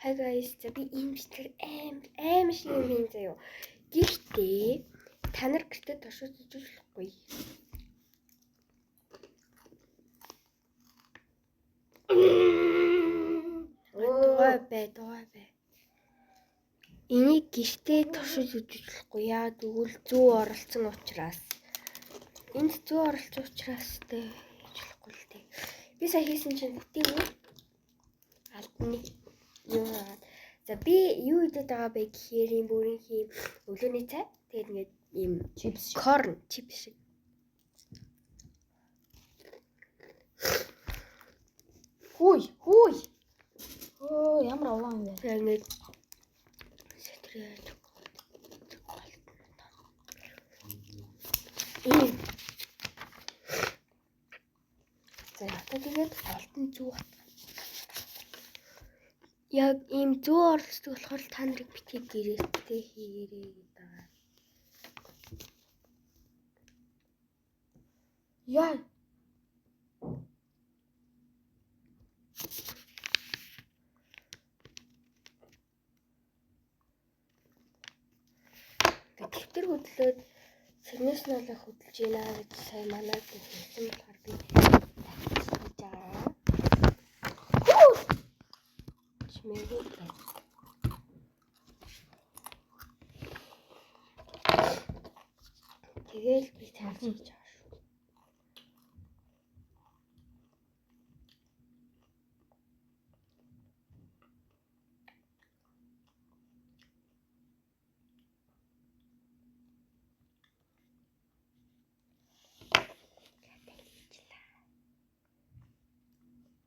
Hi guys, за би ийм бичлэг аим шиг юм юм заяа. Гэхдээ та нар гэртээ туршиж үзүүлэхгүй. Дугай бай. Энийг гэртээ туршиж үзүүлэхгүй. Яа тэгвэл зүү оролцсон учраас. Энд зүү оролцсон учраас тэ хийчихлэхгүй л дээ. Би сая хийсэн чинь бүтээгүй. Алдны юу. За би юу идээд байгаа бэ гэхээр юм бүрийн хийм өглөөний цай. Тэгээд ингээд ийм чипс, корн чипс шиг. Хүй. Оо ямар аваа юм бэ? Тэгээд сэтрээд. За тэгээд алтан зүү. Яг ийм зүү оролцдог болохоор та нарыг битгий гэрээтэй хийгээрэй гэдэг. Яа. Дэвтэр хөдлөөд сэрнээс нь олох хөдөлж байна гэж сая манайд хэлсэн болохоор би хийж байгаа. Чимээгүй байна. Тэгээл би тааж хийж байгаа шүү.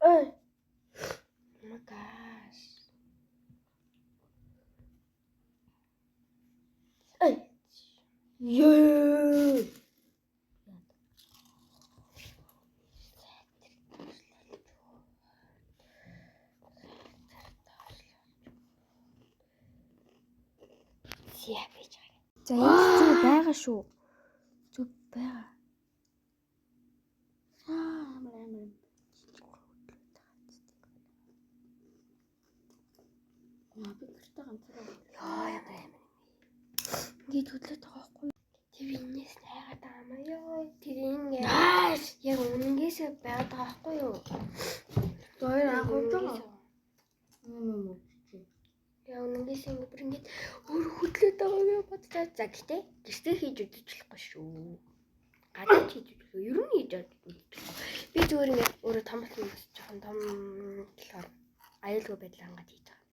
Ой. Oh my gosh. Ой. Ёо. Яа гэж байгаа. За энэ зүг байгаа шүү. Зүг байгаа. Амар. Яа би гэртээ ганцаараа. Яа ямар. Ингээд хөдлөд байгаа байхгүй. Тэр энэс найгаад байгаа маа ёо. Тэр ингэ. Яг үнэнгээсээ байгаад байгаа байхгүй юу? Зоёр агуулж байгаа. Яа үнэнгээсээ ингэ бүр ингэ өөр хөдлөд байгаа юм бодцоо. За гэтээ гэртээ хийж үзчихлэхгүй шүү. Гадаад хийж үзлээ. Ер нь хийж үзчихлээ. Би зүгээр ингэ өөрөө том болсон бас жоохон том болохоор аюулгүй байдлаа хангаад хийж.